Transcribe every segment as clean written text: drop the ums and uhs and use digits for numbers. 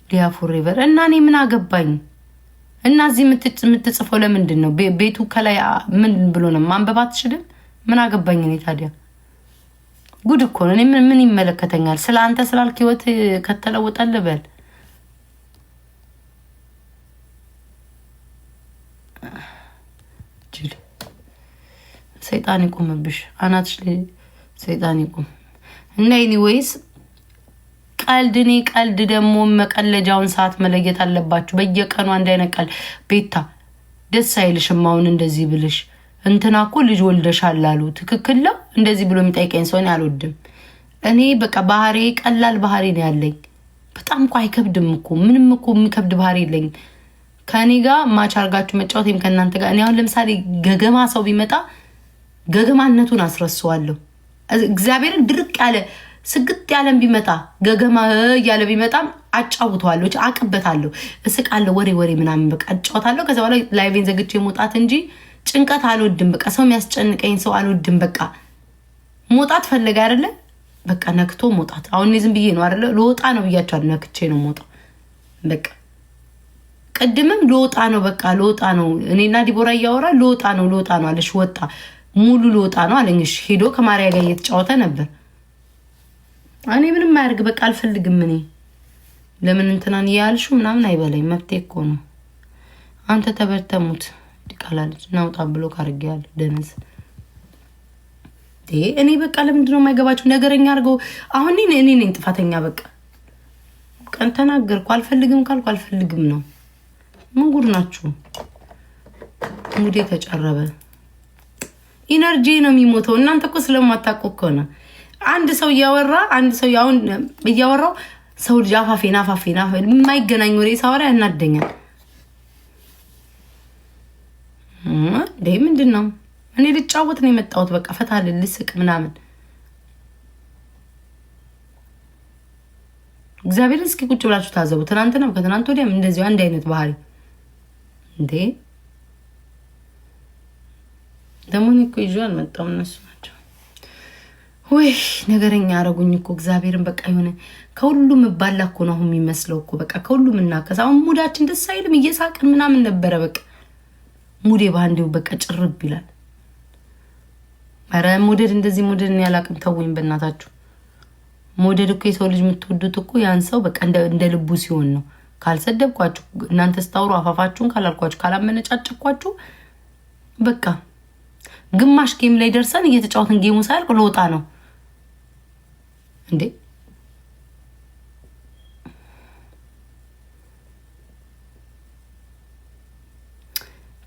ሊያ ፎሬቨር እና እኔ ምን አገባኝ? እና እዚህ የምትጽፈው ለምንድን ነው? ቤቱ ከላይ ምን ብሎ ነው? ማንበብ አትችልም? ምን አገባኝ እኔ ታዲያ? ጉድ እኮ ነው። እኔ ምን ይመለከተኛል? ስለ አንተ ስላልክ ህይወት ከተለወጠ ልበል። ሰይጣን ይቆምብሽ አናትሽ ላይ ሰይጣን ይቆም እና ኤኒዌይስ ቀልድ ደግሞ መቀለጃውን ሰዓት መለየት አለባችሁ። በየቀኑ አንድ አይነት ቀልድ ቤታ ደስ አይልሽም? አሁን እንደዚህ ብልሽ እንትና እኮ ልጅ ወልደሻል አሉ። ትክክል ነው። እንደዚህ ብሎ የሚጠይቀኝ ሰው እኔ አልወድም። እኔ በቃ ባህሪ ቀላል ባህሪ ነው ያለኝ። በጣም እኮ አይከብድም እኮ ምንም እኮ የሚከብድ ባህሪ የለኝ። ከኔ ጋር ማች አርጋችሁ መጫወት ወይም ከእናንተ ጋር እኔ አሁን ለምሳሌ ገገማ ሰው ቢመጣ ገገማነቱን አስረሳዋለሁ። እግዚአብሔርን ድርቅ ያለ ስግጥ ያለን ቢመጣ ገገማ እያለ ቢመጣም አጫውተዋለሁ፣ አቅበታለሁ፣ እስቃለሁ፣ ወሬ ምናምን በቃ አጫውታለሁ። ከዛ በኋላ ላይቬን ዘግቼ መውጣት እንጂ ጭንቀት አልወድም። በቃ ሰው የሚያስጨንቀኝ ሰው አልወድም። በቃ መውጣት ፈለገ አይደለ? በቃ ነክቶ መውጣት። አሁን ዝም ብዬ ነው አይደለ? ልወጣ ነው ብያቸዋለሁ። ነክቼ ነው መውጣው። በቃ ቅድምም ልወጣ ነው፣ በቃ ልወጣ ነው። እኔና ዲቦራ እያወራ ልወጣ ነው አለሽ። ወጣ ሙሉ ልወጣ ነው አለኝ። እሺ ሄዶ ከማርያ ጋር እየተጫወተ ነበር። እኔ ምንም አያርግ፣ በቃ አልፈልግም። እኔ ለምን እንትናን ያልሹ ምናምን አይበላኝ፣ መብቴ እኮ ነው። አንተ ተበርተሙት ዲቃላልጅ ናውጣ ብሎ ካርጊያል ደነስ እኔ በቃ ለምንድን ነው የማይገባችሁ? ነገረኛ አድርገው። አሁን እኔ ነኝ ጥፋተኛ። በቃ ቀን ተናገርኩ። አልፈልግም ካልኩ አልፈልግም ነው። ምን ጉድ ናችሁ? እንግዲህ ተጨረበ። ኢነርጂ ነው የሚሞተው። እናንተ እኮ ስለማታውቁ እኮ ነው። አንድ ሰው አሁን እያወራው ሰው ልጅ አፋፌና የማይገናኝ ወሬ ሳወራ ያናደኛል። ምንድን ነው? እኔ ልጫወት ነው የመጣሁት። በቃ ፈታ ልስቅ ምናምን። እግዚአብሔርን እስኪ ቁጭ ብላችሁ ታዘቡ። ትናንትና ከትናንት ወዲያም እንደዚሁ አንድ አይነት ባህሪ ደግሞ እኔ እኮ ይዤ አልመጣሁም፣ እነሱ ናቸው። ወይ ነገረኛ አረጉኝ እኮ እግዚአብሔርን። በቃ የሆነ ከሁሉም ባላ እኮ ነው አሁን የሚመስለው እኮ በቃ ከሁሉም እናከስ። አሁን ሙዳችን ደስ አይልም? እየሳቅን ምናምን ነበረ። በቃ ሙዴ ባንዴው በቃ ጭርብ ይላል። ኧረ ሞደድ እንደዚህ ሞደድ እኔ አላቅም። ተውኝ በእናታችሁ። ሞደድ እኮ የሰው ልጅ የምትወዱት እኮ ያን ሰው በቃ እንደ ልቡ ሲሆን ነው። ካልሰደብኳችሁ፣ እናንተ ስታውሩ አፋፋችሁን ካላልኳችሁ፣ ካላመነጫጭኳችሁ በቃ ግማሽ ጌም ላይ ደርሰን እየተጫወትን ጌሙ ሳያልቅ ለውጣ ነው እንዴ?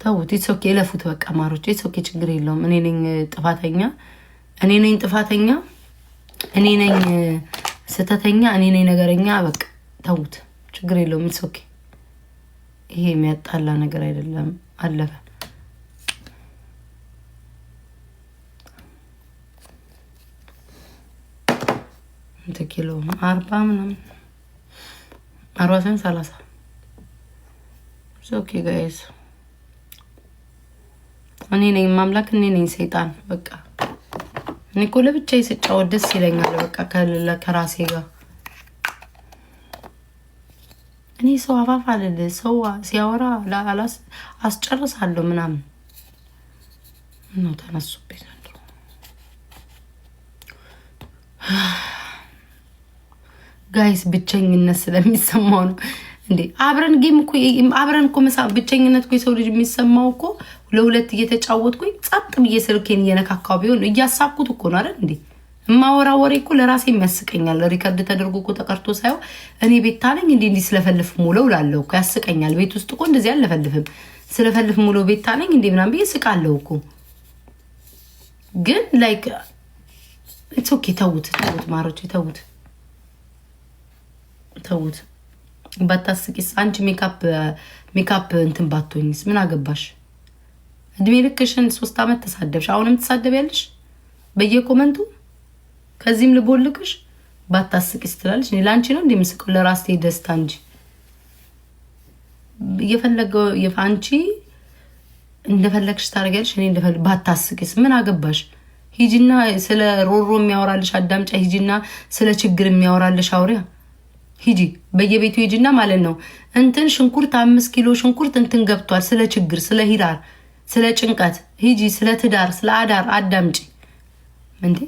ተውት። ኢትሶኬ ለፉት በቃ ማሮች። ኢትሶኬ ችግር የለውም። እኔ ነኝ ጥፋተኛ፣ እኔ ነኝ ስተተኛ፣ እኔ ነኝ ነገረኛ። በቃ ተውት፣ ችግር የለውም። ኢትሶኬ ይሄ የሚያጣላ ነገር አይደለም። አለፈ። እንት ኪሎ 40 ምናምን 30 ኦኬ ጋይስ። እኔ ነኝ ማምላክ፣ እኔ ነኝ ሰይጣን። በቃ እኔ እኮ ለብቻዬ ስጫወት ደስ ይለኛል። በቃ ከራሴ ጋር እኔ ሰው አፋፍ አለለ ሰው ሲያወራ አስጨርሳለሁ ምናምን ነው ተነሱብኝ። ጋይስ ብቸኝነት ስለሚሰማው ነው እንዴ? አብረን እኮ ብቸኝነት እኮ የሰው ልጅ የሚሰማው እኮ ለሁለት እየተጫወትኩኝ ጸጥ ብዬ ስልኬን እየነካካው ቢሆን እያሳኩት እኮ ነው አይደል እንዴ? እማወራ ወሬ እኮ ለራሴ የሚያስቀኛል። ሪከርድ ተደርጎ እኮ ተቀርቶ ሳይው እኔ ቤታ ነኝ እንዴ ስለፈልፍ ሙለው ላለው እኮ ያስቀኛል። ቤት ውስጥ እኮ እንደዚህ አልፈልፍም። ስለፈልፍ ሙለው ቤታ ነኝ እንዴ ምናምን ብዬ ስቃለው እኮ። ግን ላይክ ኢትስ ኦኬ። ተውት ማሮች፣ ተውት። ባታስቂስ አንቺ ሜካፕ እንትን ባትሆኝስ ምን አገባሽ? እድሜ ልክሽን 3 አመት ተሳደብሽ፣ አሁንም ትሳደቢያለሽ በየኮመንቱ። ከዚህም ልቦልክሽ ባታስቂስ ትላለሽ። እኔ ላንቺ ነው እንደምስቀው ለራሴ ደስታ እንጂ እየፈለገው አንቺ እንደፈለግሽ ታረጋለሽ። እኔ ባታስቂስ ምን አገባሽ? ሂጂና ስለ ሮሮ የሚያወራልሽ አዳምጫ። ሂጂና ስለ ችግር የሚያወራልሽ አውሪያ። ሂጂ በየቤቱ ሂጂና ማለት ነው እንትን ሽንኩርት 5 ኪሎ ሽንኩርት እንትን ገብቷል። ስለ ችግር፣ ስለ ሂራር፣ ስለ ጭንቀት ሂጂ። ስለ ትዳር፣ ስለ አዳር አዳምጪ። እንዴ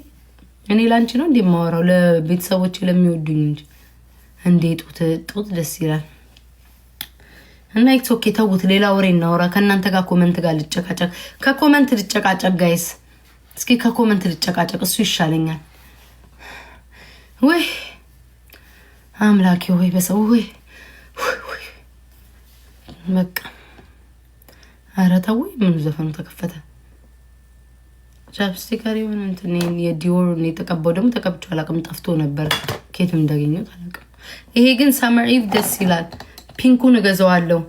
እኔ ላንቺ ነው እንዴ የማወራው? ለቤተሰቦች ለሚወዱኝ እንጂ እንዴ ጡት ደስ ይላል። እና ኢትስ ኦኬ ተውት። ሌላ ወሬ እናወራ። ከእናንተ ጋር ኮመንት ጋር ልጨቃጨቅ፣ ከኮመንት ልጨቃጨቅ ጋይስ። እስኪ ከኮመንት ልጨቃጨቅ፣ እሱ ይሻለኛል። ወይ አምላኬ ወይ በሰው ወይ በቃ ኧረ ተው። ምን ዘፈኑ ተከፈተ? ቻፕስቲክ አሪውን እንትን የዲዮር ነው የተቀባው። ደግሞ ተቀብቼው አላውቅም፣ ጠፍቶ ነበር። ኬትም እንዳገኘሁት አላውቅም። ይሄ ግን ሰመር ኢቭ ደስ ይላል። ፒንኩን እገዛዋለሁ።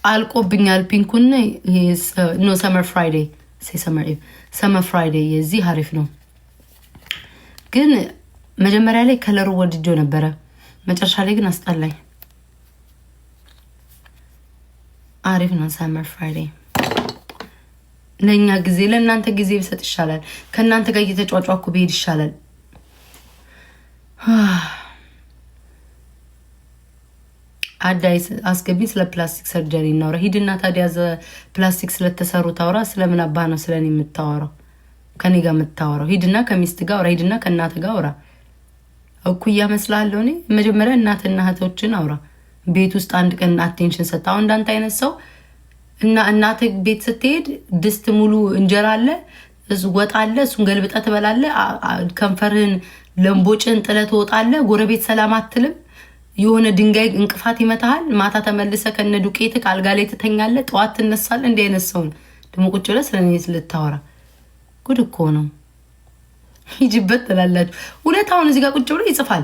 አልቆብኛል ፒንኩን። ኖ ሰመር ፍራይዴይ ሰመር ኢቭ ሰመር ፍራይዴይ የዚህ አሪፍ ነው። ግን መጀመሪያ ላይ ከለሩ ወድጆ ነበረ፣ መጨረሻ ላይ ግን አስጠላኝ። አሪፍ ነው ሰመር ፍራይዴይ። ለእኛ ጊዜ ለእናንተ ጊዜ ብሰጥ ይሻላል። ከእናንተ ጋር እየተጫጫኩ ብሄድ ይሻላል። አዳይስ አስገቢኝ። ስለ ፕላስቲክ ሰርጀሪ እናውራ። ሂድና ታዲያ ፕላስቲክ ስለተሰሩ ታውራ። ስለምን አባ ነው ስለኔ የምታወራው? ከኔ ጋር የምታወራው? ሂድና ከሚስት ጋር አውራ። ሂድና ከእናት ጋር አውራ። እኩያ መስላለሁ እኔ? መጀመሪያ እናትና እህቶችን አውራ። ቤት ውስጥ አንድ ቀን አቴንሽን ሰጥ። አሁን እንዳንተ አይነት ሰው እና እናት ቤት ስትሄድ ድስት ሙሉ እንጀራ አለ፣ ወጥ አለ፣ እሱን ገልብጠህ ትበላለህ። ከንፈርህን ለምቦጭህን ጥለህ ትወጣለህ። ጎረቤት ሰላም አትልም። የሆነ ድንጋይ እንቅፋት ይመታሃል። ማታ ተመልሰ ከነ ዱቄት አልጋ ላይ ትተኛለህ። ጠዋት ትነሳለህ። እንዲህ አይነት ሰው ደግሞ ቁጭ ብለህ ስለኔ ልታወራ? ጉድ እኮ ነው። ሂጂበት ትላላችሁ። ሁለታውን እዚህ ጋር ቁጭ ብሎ ይጽፋል።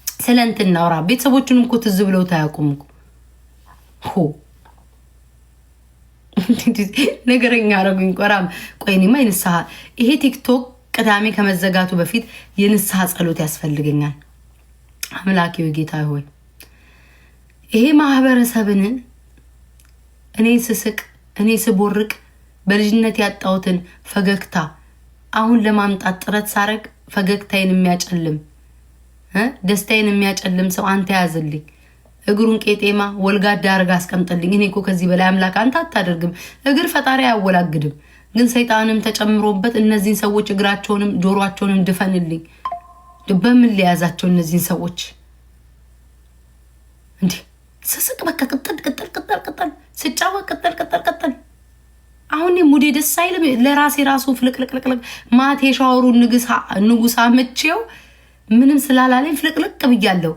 ስለ እንትን እናውራ። ቤተሰቦቹንም እኮ ትዝ ብለው ታያውቁም እኮ ሆ ነገረኛ አረጉኝ። ቆራም ቆይኒማ የንስሐ ይሄ ቲክቶክ ቅዳሜ ከመዘጋቱ በፊት የንስሐ ጸሎት ያስፈልገኛል። አምላኬ ጌታ ሆይ ይሄ ማህበረሰብን እኔ ስስቅ እኔ ስቦርቅ በልጅነት ያጣሁትን ፈገግታ አሁን ለማምጣት ጥረት ሳረግ ፈገግታዬን የሚያጨልም ደስታዬን የሚያጨልም ሰው አንተ ያዝልኝ። እግሩን ቄጤማ ወልጋዳ አርጋ አስቀምጥልኝ። እኔ እኮ ከዚህ በላይ አምላክ አንተ አታደርግም። እግር ፈጣሪ አያወላግድም። ግን ሰይጣንም ተጨምሮበት እነዚህን ሰዎች እግራቸውንም ጆሮአቸውንም ድፈንልኝ። በምን ሊያዛቸው እነዚህን ሰዎች እንዴ? ስስቅ በቃ ቅጠል ስጫወት ቅጠል። አሁን ሙዴ ደስ አይልም። ለራሴ ራሱ ፍልቅልቅልቅ ማቴ ሻወሩ ንጉሳ መቼው ምንም ስላላለኝ ፍልቅልቅ ብያለሁ።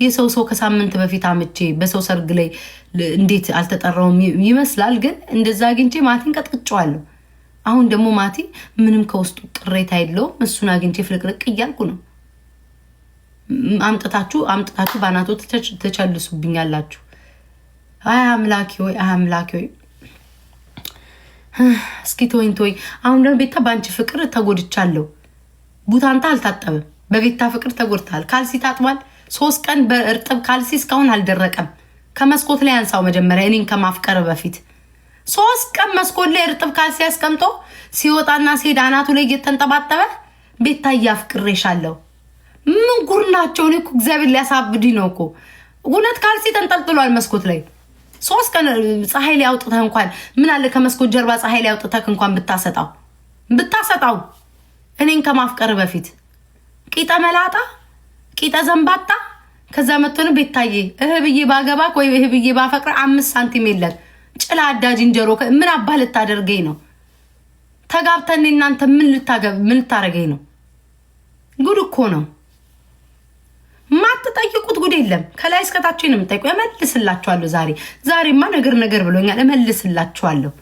የሰው ከሳምንት በፊት አመቼ በሰው ሰርግ ላይ እንዴት አልተጠራውም ይመስላል። ግን እንደዛ አግኝቼ ማቲን ቀጥቅጫዋለሁ። አሁን ደግሞ ማቲ ምንም ከውስጡ ቅሬታ የለውም። እሱን አግኝቼ ፍልቅልቅ እያልኩ ነው። አምጥታችሁ ባናቶ ተቸልሱብኛላችሁ። አይ አምላኬ ወይ እስኪ ተወኝ። አሁን ደግሞ ቤታ በአንቺ ፍቅር ተጎድቻለሁ። ቡታንታ አልታጠብም። በቤታ ፍቅር ተጎድታል። ካልሲ ታጥቧል። 3 ቀን በእርጥብ ካልሲ እስካሁን አልደረቀም። ከመስኮት ላይ አንሳው መጀመሪያ እኔን ከማፍቀር በፊት 3 ቀን መስኮት ላይ እርጥብ ካልሲ ያስቀምጦ ሲወጣና ሲሄድ አናቱ ላይ እየተንጠባጠበ ቤታ እያፍቅሬሻለሁ። ምን ጉር ናቸው? እኔ እኮ እግዚአብሔር ሊያሳብዱኝ ነው እኮ። እውነት ካልሲ ተንጠልጥሏል መስኮት ላይ 3 ቀን ፀሐይ ላይ አውጥተህ እንኳን ምን አለ ከመስኮት ጀርባ ፀሐይ ላይ አውጥተህ እንኳን ብታሰጣው እኔን ከማፍቀር በፊት ቂጠ መላጣ ቂጠ ዘንባጣ። ከዛ መጥቶን ቤታዬ ብዬ ባገባክ ወይ ብዬ ባፈቅር 5 ሳንቲም የለን ጭላዳ ዝንጀሮ ምን አባ ልታደርገኝ ነው? ተጋብተን እናንተ ምን ልታረገኝ ነው? ጉድ እኮ ነው። ማትጠይቁት ጉድ የለም። ከላይ እስከታችን ነው የምጠይቁ። እመልስላችኋለሁ። ዛሬማ ነገር ብሎኛል። እመልስላችኋለሁ።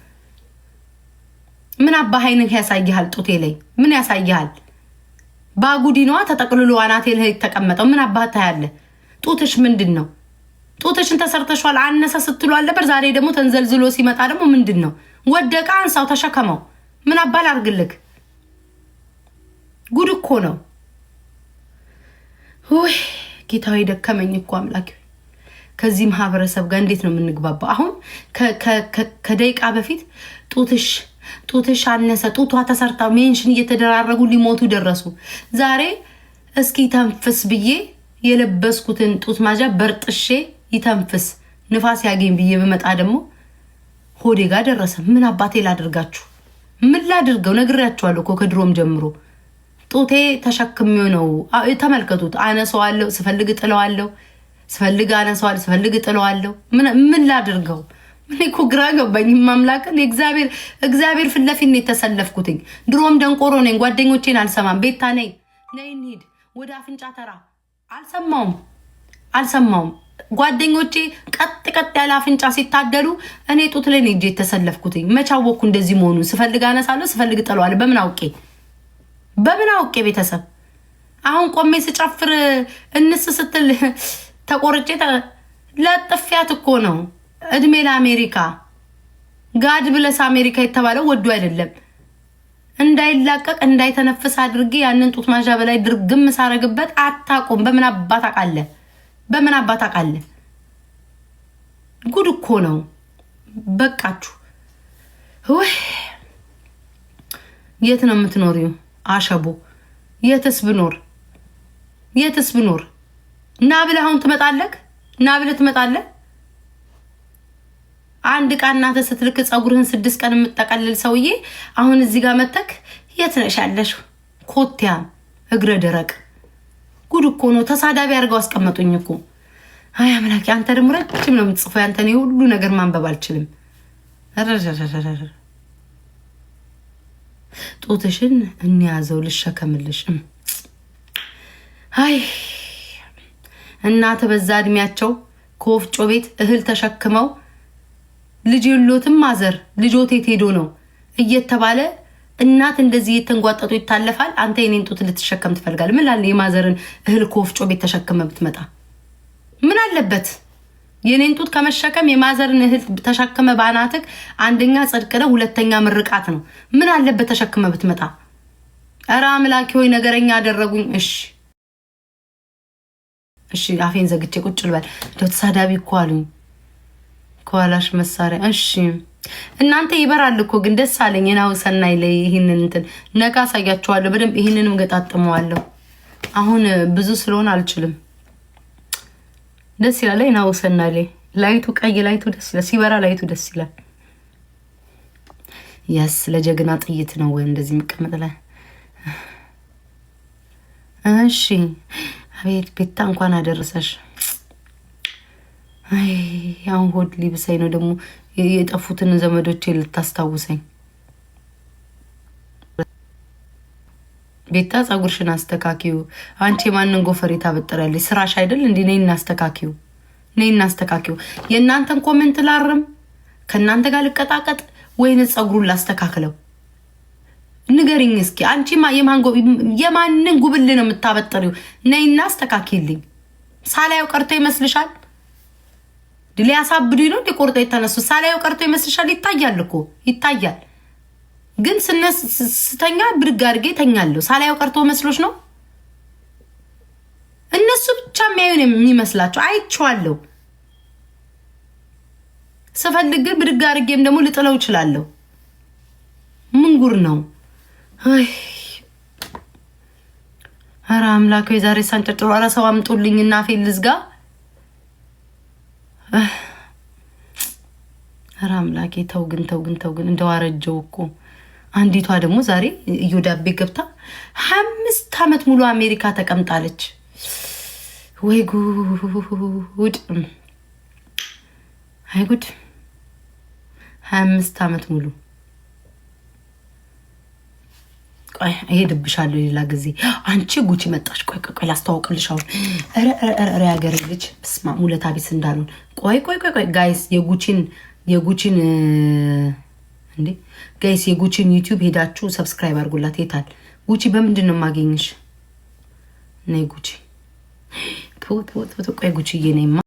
ምን አባ ኃይንህ ያሳይሃል? ጡቴ ላይ ምን ያሳይሃል? ባጉዲኗ ተጠቅልሎ አናቴ ላይ ተቀመጠው። ምን አባታ ያለ ጡትሽ ምንድነው? ጡትሽን ተሰርተሽዋል አነሰ ስትሉ አለበር። ዛሬ ደግሞ ተንዘልዝሎ ሲመጣ ደግሞ ምንድነው? ወደቃ አንሳው ተሸከመው። ምን አባል አርግልክ? ጉድ እኮ ነው። ወይ ጌታዬ ደከመኝ እኮ አምላክ። ከዚህ ማህበረሰብ ጋር እንዴት ነው የምንግባባው? አሁን ከደቂቃ በፊት ጡትሽ አነሰ፣ ጡቷ ተሰርታ ሜንሽን እየተደራረጉ ሊሞቱ ደረሱ። ዛሬ እስኪ ተንፍስ ብዬ የለበስኩትን ጡት ማጃ በርጥሼ ይተንፍስ ንፋስ ያገኝ ብዬ በመጣ ደግሞ ሆዴ ጋር ደረሰ። ምን አባቴ ላድርጋችሁ? ምን ላድርገው? ነግሬያችኋለሁ እኮ ከድሮም ጀምሮ ጡቴ ተሸክሜው ነው። ተመልከቱት። አነሳዋለሁ፣ ስፈልግ ጥለዋለሁ፣ ስፈልግ አነሳዋለሁ፣ ስፈልግ ጥለዋለሁ። ምን ላድርገው? ምን እኮ ግራ ገባኝ። ማምላክን እግዚአብሔር ፊት ለፊት ነው የተሰለፍኩትኝ። ድሮም ደንቆሮ ነኝ። ጓደኞቼን አልሰማም። ቤታ ነይ እንሂድ ወደ አፍንጫ ተራ አልሰማውም። ጓደኞቼ ቀጥ ያለ አፍንጫ ሲታደሉ እኔ ጡት ላይ ነው የተሰለፍኩትኝ። መቻወኩ እንደዚህ መሆኑን ስፈልግ አነሳለሁ፣ ስፈልግ ጥለዋለሁ። በምን አውቄ ቤተሰብ አሁን ቆሜ ስጨፍር እንስ ስትል ተቆርጬ ለጥፊያት እኮ ነው። እድሜ ለአሜሪካ ጋድ ብለስ አሜሪካ የተባለው ወዱ አይደለም። እንዳይላቀቅ እንዳይተነፍስ አድርጌ ያንን ጡት ማዣ በላይ ድርግም ሳረግበት አታቆም። በምን አባት አቃለ? ጉድ እኮ ነው። በቃችሁ። የት ነው የምትኖሪው? አሸቦ የትስ ብኖር እና ብለህ አሁን ትመጣለህ? አንድ ቃ እናትህ ስትልክ ጸጉርህን 6 ቀን የምትጠቀልል ሰውዬ አሁን እዚህ ጋር መተክ የት ነሽ ያለሽው? ኮቲያም እግረ ደረቅ። ጉድ እኮ ነው። ተሳዳቢ አድርገው አስቀመጡኝ እኮ። አይ አምላኬ፣ አንተ ደግሞ ረጅም ነው የምትጽፈው። ያንተን ሁሉ ነገር ማንበብ አልችልም። ጡትሽን እንያዘው ልሸከምልሽ። አይ እናት በዛ እድሜያቸው ከወፍጮ ቤት እህል ተሸክመው ልጅ የሎትም ማዘር ልጆቴት ሄዶ ነው እየተባለ እናት እንደዚህ የተንጓጠጡ ይታለፋል። አንተ የኔን ጡት ልትሸከም ትፈልጋለህ? ምን አለ የማዘርን እህል ከወፍጮ ቤት ተሸክመ ብትመጣ ምን አለበት? የኔን ጡት ከመሸከም የማዘርን እህል ተሸክመ ባናትክ አንደኛ ጽድቅ ነው፣ ሁለተኛ ምርቃት ነው። ምን አለበት ተሸክመ ብትመጣ? ኧረ አምላኬ ሆይ ነገረኛ አደረጉኝ። እሺ አፌን ዘግቼ ቁጭ ልበል። እንደው ተሳዳቢ እኮ አሉኝ። ከኋላሽ መሳሪያ። እሺ እናንተ ይበራል እኮ ግን ደስ አለኝ። ናው ሰናይ ላይ ይሄንን እንትን ነጋ አሳያችኋለሁ በደንብ። ይሄንንም ገጣጥመዋለሁ። አሁን ብዙ ስለሆነ አልችልም። ደስ ይላል። ናው ሰናይ ላይ ላይቱ ቀይ ላይቱ ደስ ይላል። ሲበራ ላይቱ ደስ ይላል። ያስ ለጀግና ጥይት ነው ወይ እንደዚህ መቀመጥ ላይ? እሺ አቤት ቤታ እንኳን አደረሰሽ። አይ አሁን ሆድ ሊብሰኝ ነው ደግሞ የጠፉትን ዘመዶቼ ልታስታውሰኝ። ቤታ ጸጉርሽን አስተካኪው። አንቺ ማንን ጎፈሬ ታበጠራለሽ? ስራሽ አይደል እንዴ? ነይ እናስተካኪው። የእናንተን ኮሜንት ላርም፣ ከእናንተ ጋር ልቀጣቀጥ ወይንስ ጸጉሩን ላስተካክለው? ንገሪኝ እስኪ። አንቺ የማንን ጉብል ነው የምታበጠሪው? ነይ እናስተካኪልኝ። ሳላየው ቀርቶ ይመስልሻል? ሊያሳብዱኝ ነው ቆርጦ የተነሱ። ሳላየው ቀርቶ ይመስልሻል? ይታያል እኮ ይታያል። ግን ስተኛ ብድግ አድርጌ ተኛለሁ። ሳላየው ቀርቶ መስሎሽ ነው? እነሱ ብቻ የሚያዩን የሚመስላቸው አይቼዋለሁ። ስፈልግ ግን ብድግ አድርጌም ደግሞ ልጥለው እችላለሁ። ምን ጉር ነው? አይ ኧረ አምላክ ዛሬ ሳንጨጭሮ ኧረ ሰው አምጡልኝና አፌን ልዝጋ። ኧረ አምላኬ ተው ግን እንደው አረጀው እኮ። አንዲቷ ደግሞ ዛሬ እዮዳቤ ገብታ 5 ዓመት ሙሉ አሜሪካ ተቀምጣለች። ወይ ጉድ! አይ ጉድ! 25 ዓመት ሙሉ ቆይ እሄድብሻለሁ ሌላ ጊዜ። አንቺ ጉቺ መጣች። ቆይ ላስተዋውቅልሽ። አሁን ኧረ ያገሬ ልጅ በስመ አብ ሙለታ ቢስ እንዳሉን። ቆይ ጋይስ የጉቺን እንዴ ጋይስ የጉቺን ዩቲዩብ ሄዳችሁ ሰብስክራይብ አድርጉላት። የታል ጉቺ? በምንድን ነው የማገኝሽ? ነይ ጉቺ። ቆይ ጉቺዬ ነይማ